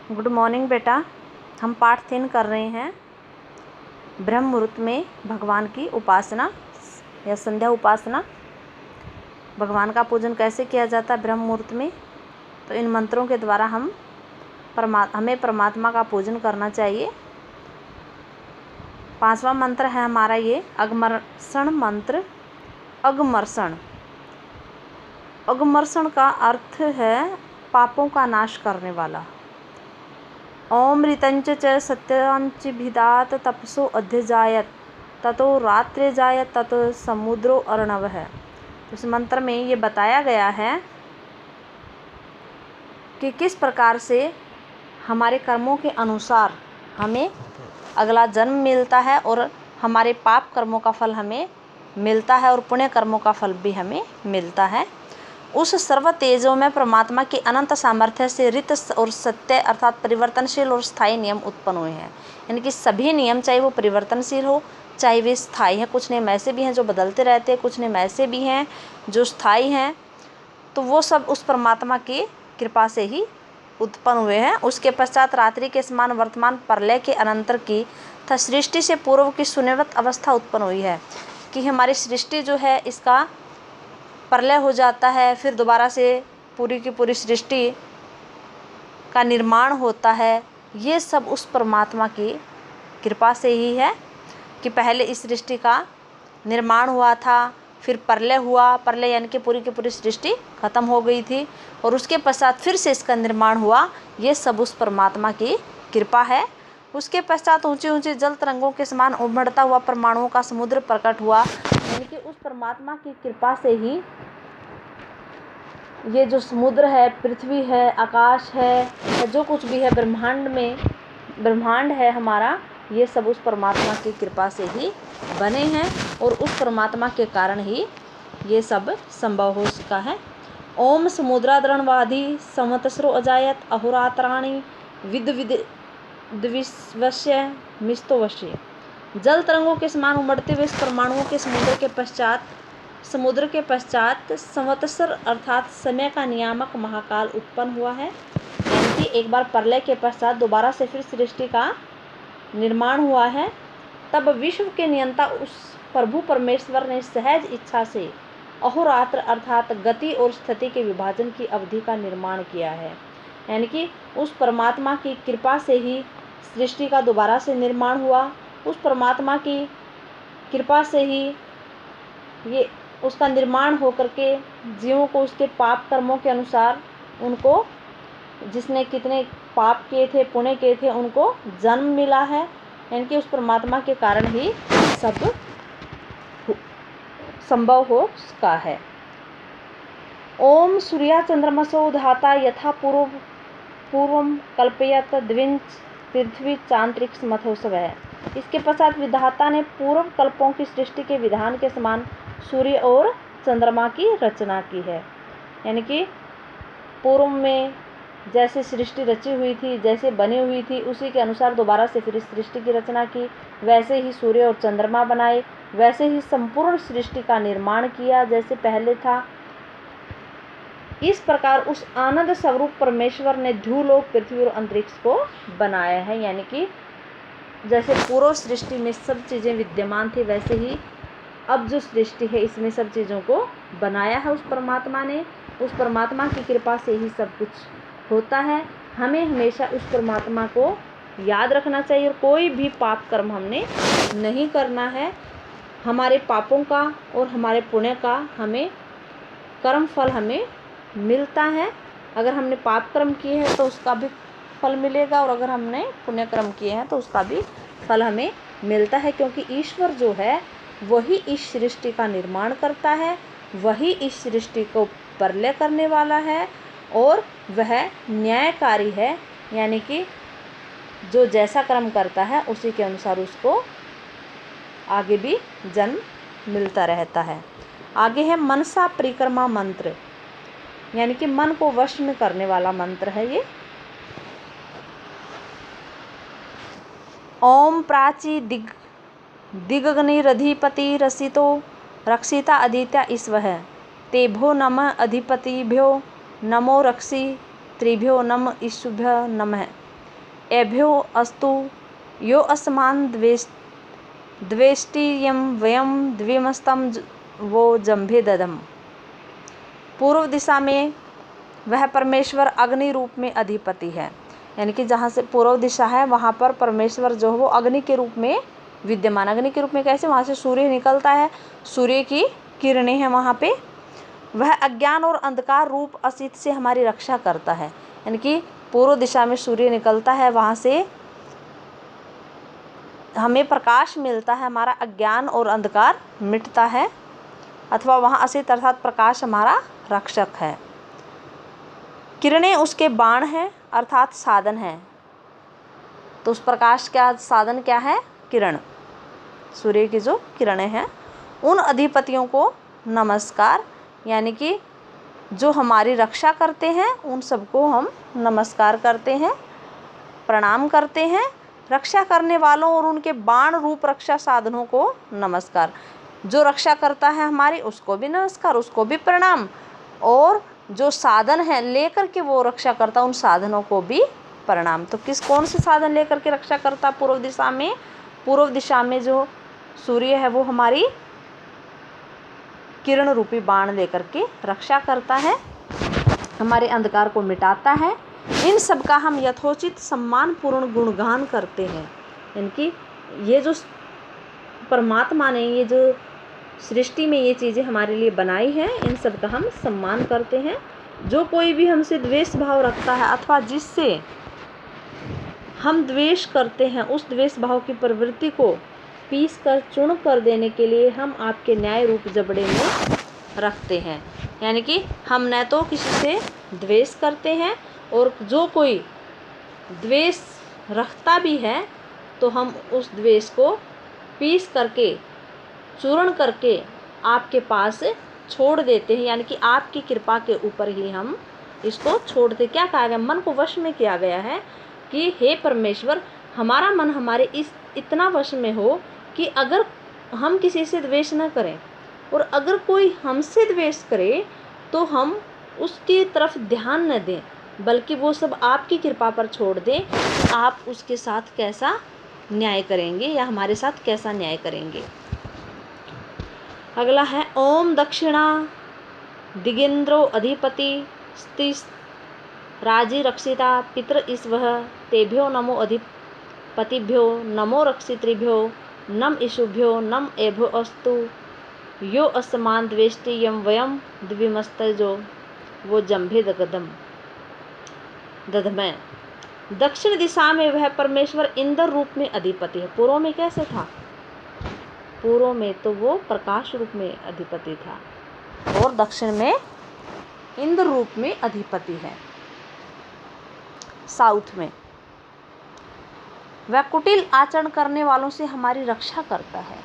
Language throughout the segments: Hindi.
गुड मॉर्निंग बेटा। हम पाठ 3 कर रहे हैं। ब्रह्म मुहूर्त में भगवान की उपासना या संध्या उपासना। भगवान का पूजन कैसे किया जाता है ब्रह्म मुहूर्त में, तो इन मंत्रों के द्वारा हमें परमात्मा का पूजन करना चाहिए। 5वां मंत्र है हमारा ये अगमर्षण मंत्र। अगमर्षण अगमर्षण का अर्थ है पापों का नाश करने वाला। ओम ऋतंच च सत्यंच भिदात तपसो अध्यजायत ततो रात्रे जायत ततो समुद्रो अर्णव है। इस मंत्र में ये बताया गया है कि किस प्रकार से हमारे कर्मों के अनुसार हमें अगला जन्म मिलता है और हमारे पाप कर्मों का फल हमें मिलता है और पुण्य कर्मों का फल भी हमें मिलता है। उस सर्व तेजों में परमात्मा की अनंत सामर्थ्य से ऋत और सत्य अर्थात परिवर्तनशील और स्थायी नियम उत्पन्न हुए हैं। यानी कि सभी नियम, चाहे वो परिवर्तनशील हो चाहे वे स्थायी हैं। कुछ नियम ऐसे भी हैं जो बदलते रहते हैं, कुछ नियम ऐसे भी हैं जो स्थायी हैं। तो वो सब उस परमात्मा की कृपा से ही उत्पन्न हुए हैं। उसके पश्चात रात्रि के समान वर्तमान प्रलय के अनंतर की तथा सृष्टि से पूर्व की शून्यवत अवस्था उत्पन्न हुई है कि हमारी सृष्टि जो है इसका प्रलय हो जाता है, फिर दोबारा से पूरी की पूरी सृष्टि का निर्माण होता है। ये सब उस परमात्मा की कृपा से ही है कि पहले इस सृष्टि का निर्माण हुआ था, फिर प्रलय हुआ। प्रलय यानी कि पूरी की पूरी सृष्टि खत्म हो गई थी और उसके पश्चात फिर से इसका निर्माण हुआ। ये सब उस परमात्मा की कृपा है। उसके पश्चात ऊंचे ऊंचे जल तरंगों के समान उमड़ता हुआ परमाणुओं का समुद्र प्रकट हुआ। यानी कि उस परमात्मा की कृपा से ही ये जो समुद्र है, पृथ्वी है, आकाश है, जो कुछ भी है ब्रह्मांड है हमारा, ये सब उस परमात्मा की कृपा से ही बने हैं और उस परमात्मा के कारण ही ये सब संभव हो सका है। ओम समुद्राद्रणवाधि संवत्सरो अजायत अहोरात्राणि विद द्विवश्य मिस्तोवश्य। जल तरंगों के समान उमड़ते हुए इस परमाणुओं के समुद्र के पश्चात संवत्सर अर्थात समय का नियामक महाकाल उत्पन्न हुआ है। यानी कि एक बार प्रलय के पश्चात दोबारा से फिर सृष्टि का निर्माण हुआ है। तब विश्व के नियंता उस प्रभु परमेश्वर ने सहज इच्छा से अहोरात्र अर्थात गति और स्थिति के विभाजन की अवधि का निर्माण किया है। यानी कि उस परमात्मा की कृपा से ही सृष्टि का दोबारा से निर्माण हुआ। उस परमात्मा की कृपा से ही ये उसका निर्माण होकर के जीवों को उसके पाप कर्मों के अनुसार उनको जिसने कितने पाप किए थे पुण्य किए थे उनको जन्म मिला है। यानी कि उस परमात्मा के कारण ही सब संभव हो सका है। ओम सूर्या चंद्रमसो धाता यथा पूर्वम कल्पयत द्विंच पृथ्वी चांत्रिक्ष मथोत्सव है। इसके पश्चात विधाता ने पूर्व कल्पों की सृष्टि के विधान के समान सूर्य और चंद्रमा की रचना की है। यानी कि पूर्व में जैसे सृष्टि रची हुई थी, जैसे बनी हुई थी, उसी के अनुसार दोबारा से फिर सृष्टि की रचना की। वैसे ही सूर्य और चंद्रमा बनाए, वैसे ही संपूर्ण सृष्टि का निर्माण किया जैसे पहले था। इस प्रकार उस आनंद स्वरूप परमेश्वर ने ध्रुवलोक, पृथ्वी और अंतरिक्ष को बनाया है। यानी कि जैसे पूर्व सृष्टि में सब चीज़ें विद्यमान थी, वैसे ही अब जो सृष्टि है इसमें सब चीज़ों को बनाया है उस परमात्मा ने। उस परमात्मा की कृपा से ही सब कुछ होता है। हमें हमेशा उस परमात्मा को याद रखना चाहिए और कोई भी पाप कर्म हमने नहीं करना है। हमारे पापों का और हमारे पुण्य का हमें कर्म फल हमें मिलता है। अगर हमने पाप कर्म किए हैं तो उसका भी फल मिलेगा और अगर हमने पुण्य कर्म किए हैं तो उसका भी फल हमें मिलता है, क्योंकि ईश्वर जो है वही इस सृष्टि का निर्माण करता है, वही इस सृष्टि को प्रलय करने वाला है और वह न्यायकारी है। यानी कि जो जैसा कर्म करता है उसी के अनुसार उसको आगे भी जन्म मिलता रहता है। आगे है मनसा परिक्रमा मंत्र, यानी कि मन को वश में करने वाला मंत्र है ये। ओम प्राची दिगग्निरधिपति रसितो रक्षिता अदित्या ईश्वः तेभ्यो नमः अधिपतिभ्यो नमो रक्षि त्रिभ्यो नम ईशुभ्य नमः। एभ्यो अस्तु यो अस्मान् द्वेष्टि यं वयं द्विमस्तं वो जंभे ददम। पूर्व दिशा में वह परमेश्वर अग्नि रूप में अधिपति है, यानी कि जहाँ से पूर्व दिशा है वहाँ पर परमेश्वर जो है वो अग्नि के रूप में विद्यमान। अग्नि के रूप में कैसे? वहाँ से सूर्य निकलता है, सूर्य की किरणें हैं वहाँ पे। वह अज्ञान और अंधकार रूप असित से हमारी रक्षा करता है, यानी कि पूर्व दिशा में सूर्य निकलता है, वहाँ से हमें प्रकाश मिलता है, हमारा अज्ञान और अंधकार मिटता है, अथवा वहाँ असित अर्थात प्रकाश हमारा रक्षक है। किरणें उसके बाण हैं अर्थात साधन है। तो उस प्रकाश का साधन क्या है? किरण, सूर्य की जो किरणें हैं। उन अधिपतियों को नमस्कार, यानी कि जो हमारी रक्षा करते हैं उन सबको हम नमस्कार करते हैं, प्रणाम करते हैं। रक्षा करने वालों और उनके बाण रूप रक्षा साधनों को नमस्कार। जो रक्षा करता है हमारी उसको भी नमस्कार, उसको भी प्रणाम, और जो साधन है लेकर के वो रक्षा करता उन साधनों को भी प्रणाम। तो कौन से साधन लेकर के रक्षा करता पूर्व दिशा में? पूर्व दिशा में जो सूर्य है वो हमारी किरण रूपी बाण लेकर के रक्षा करता है, हमारे अंधकार को मिटाता है। इन सब का हम यथोचित सम्मानपूर्ण गुणगान करते हैं, यानी कि ये जो परमात्मा ने ये जो सृष्टि में ये चीज़ें हमारे लिए बनाई हैं, इन सब का हम सम्मान करते हैं। जो कोई भी हमसे द्वेष भाव रखता है अथवा जिससे हम द्वेष करते हैं, उस द्वेष भाव की प्रवृत्ति को पीस कर चूर्ण कर देने के लिए हम आपके न्याय रूप जबड़े में रखते हैं। यानी कि हम न तो किसी से द्वेष करते हैं, और जो कोई द्वेष रखता भी है तो हम उस द्वेष को पीस करके चूर्ण करके आपके पास छोड़ देते हैं, यानी कि आपकी कृपा के ऊपर ही हम इसको छोड़ते। क्या कहा गया? मन को वश में किया गया है कि हे परमेश्वर, हमारा मन हमारे इतना वश में हो कि अगर हम किसी से द्वेष न करें, और अगर कोई हमसे द्वेष करे तो हम उसकी तरफ ध्यान न दें, बल्कि वो सब आपकी कृपा पर छोड़ दें। आप उसके साथ कैसा न्याय करेंगे या हमारे साथ कैसा न्याय करेंगे। अगला है ओम दक्षिणा दिगेन्द्रो अधिपति स्तिस राजी रक्षिता पितृ ईश्वः तेभ्यो नमो अधिपतिभ्यो नमो रक्षितृभ्यो नम ईशुभ्यो नम एभ्यो अस्तु यो अस्मान द्वेष्टि यम वयम द्विमस्तजो वो जंभे दधमय। दक्षिण दिशा में वह परमेश्वर इंद्र रूप में अधिपति है। पूर्व में कैसे था? पूर्व में तो वो प्रकाश रूप में अधिपति था, और दक्षिण में इंद्र रूप में अधिपति है। साउथ में वह कुटिल आचरण करने वालों से हमारी रक्षा करता है।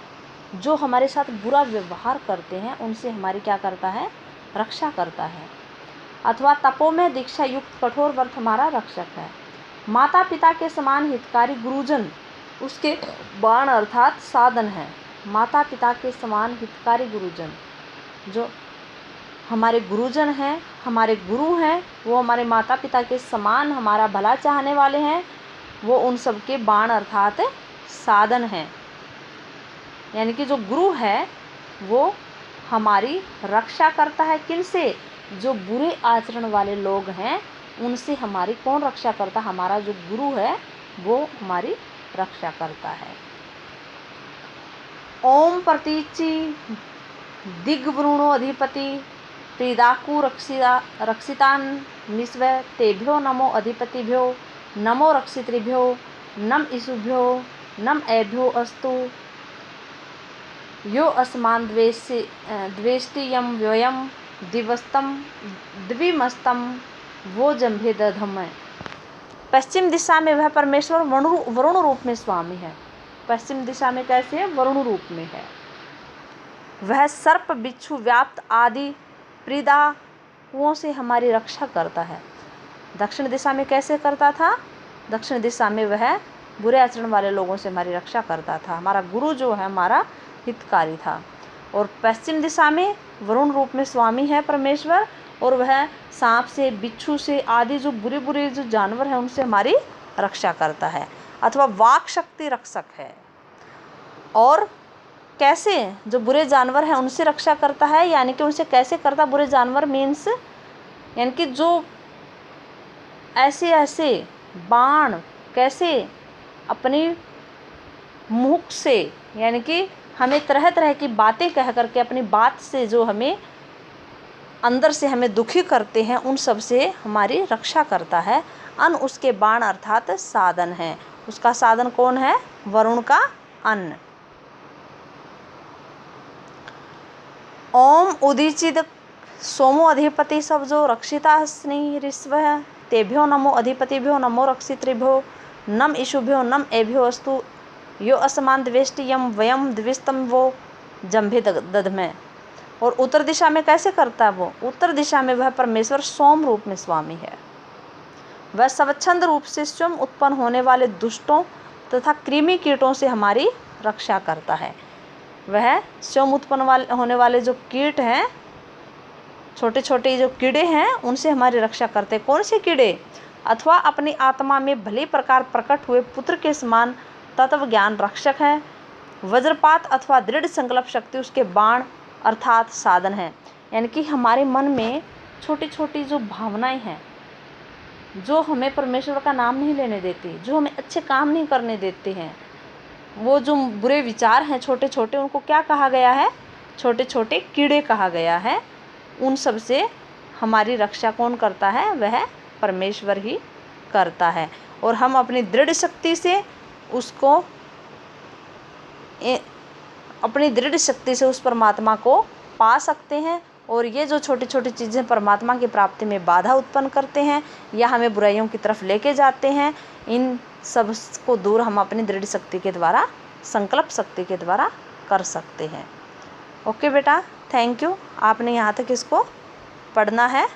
जो हमारे साथ बुरा व्यवहार करते हैं उनसे हमारी क्या करता है? रक्षा करता है। अथवा तपो में दीक्षा युक्त कठोर व्रत हमारा रक्षक है। माता पिता के समान हितकारी गुरुजन उसके बाण अर्थात साधन है। माता पिता के समान हितकारी गुरुजन, जो हमारे गुरुजन हैं, हमारे गुरु हैं, वो हमारे माता पिता के समान हमारा भला चाहने वाले हैं, वो उन सब के बाण अर्थात साधन हैं। यानी कि जो गुरु है वो हमारी रक्षा करता है। किनसे? जो बुरे आचरण वाले लोग हैं उनसे हमारी कौन रक्षा करता? हमारा जो गुरु है वो हमारी रक्षा करता है। ओम प्रतीचि दिग्वृणो अधिपति त्रिदाकु रक्षितान निस्व तेभ्यो नमो अधिपतिभ्यो नमो रक्षितृभ्यो नम ईशुभ्यो नम एभ्यो अस्तु यो अस्मान द्वेष्टि यम व्ययम द्विमस्तम वो जंभे दधमय। पश्चिम दिशा में वह परमेश्वर वरुण रूप में स्वामी है। पश्चिम दिशा में कैसे है? वरुण रूप में है। वह सर्प बिच्छू व्याप्त आदि प्रीदाकुओं से हमारी रक्षा करता है। दक्षिण दिशा में कैसे करता था? दक्षिण दिशा में वह बुरे आचरण वाले लोगों से हमारी रक्षा करता था। हमारा गुरु जो है हमारा हितकारी था। और पश्चिम दिशा में वरुण रूप में स्वामी है परमेश्वर, और वह सांप से, बिच्छू से आदि जो बुरे बुरे जो जानवर हैं उनसे हमारी रक्षा करता है, अथवा वाक शक्ति रक्षक है। और कैसे, जो बुरे जानवर हैं उनसे रक्षा करता है, यानी कि उनसे कैसे करता, बुरे जानवर मीन्स यानी कि जो ऐसे ऐसे बाण कैसे अपनी मुख से, यानी कि हमें तरह तरह की बातें कह करके अपनी बात से जो हमें अंदर से हमें दुखी करते हैं, उन सब से हमारी रक्षा करता है। अन्न उसके बाण अर्थात साधन है। उसका साधन कौन है? वरुण का अन्न। ओम उदीचित सोमो अधिपति सब जो रक्षिता स्नि ऋष्व तेभ्यो नमो अधिपतिभ्यो नमो रक्षितृभ्यो नम इषुभ्यो नम एभ्यो अस्तु यो असमान द्वेष्टि यम वयम द्विस्तम वो जंभे दधमे। और उत्तर दिशा में कैसे करता है वो? उत्तर दिशा में वह परमेश्वर सोम रूप में स्वामी है। वह स्वच्छंद रूप से स्वयं उत्पन्न होने वाले दुष्टों तथा कृमि कीटों से हमारी रक्षा करता है। वह स्वयं उत्पन्न होने वाले जो कीट हैं, छोटे छोटे जो कीड़े हैं, उनसे हमारी रक्षा करते हैं। कौन से कीड़े? अथवा अपनी आत्मा में भली प्रकार प्रकट हुए पुत्र के समान तत्व ज्ञान रक्षक है। वज्रपात अथवा दृढ़ संकल्प शक्ति उसके बाण अर्थात साधन है। यानी कि हमारे मन में छोटी छोटी जो भावनाएं हैं, जो हमें परमेश्वर का नाम नहीं लेने देती, जो हमें अच्छे काम नहीं करने देते हैं, वो जो बुरे विचार हैं छोटे छोटे, उनको क्या कहा गया है? छोटे छोटे कीड़े कहा गया है। उन सब से हमारी रक्षा कौन करता है? वह परमेश्वर ही करता है। और हम अपनी दृढ़ शक्ति से उसको अपनी दृढ़ शक्ति से उस परमात्मा को पा सकते हैं। और ये जो छोटी छोटी चीज़ें परमात्मा की प्राप्ति में बाधा उत्पन्न करते हैं या हमें बुराइयों की तरफ लेके जाते हैं, इन सब को दूर हम अपनी दृढ़ शक्ति के द्वारा, संकल्प शक्ति के द्वारा कर सकते हैं। ओके बेटा, थैंक यू। आपने यहाँ तक इसको पढ़ना है।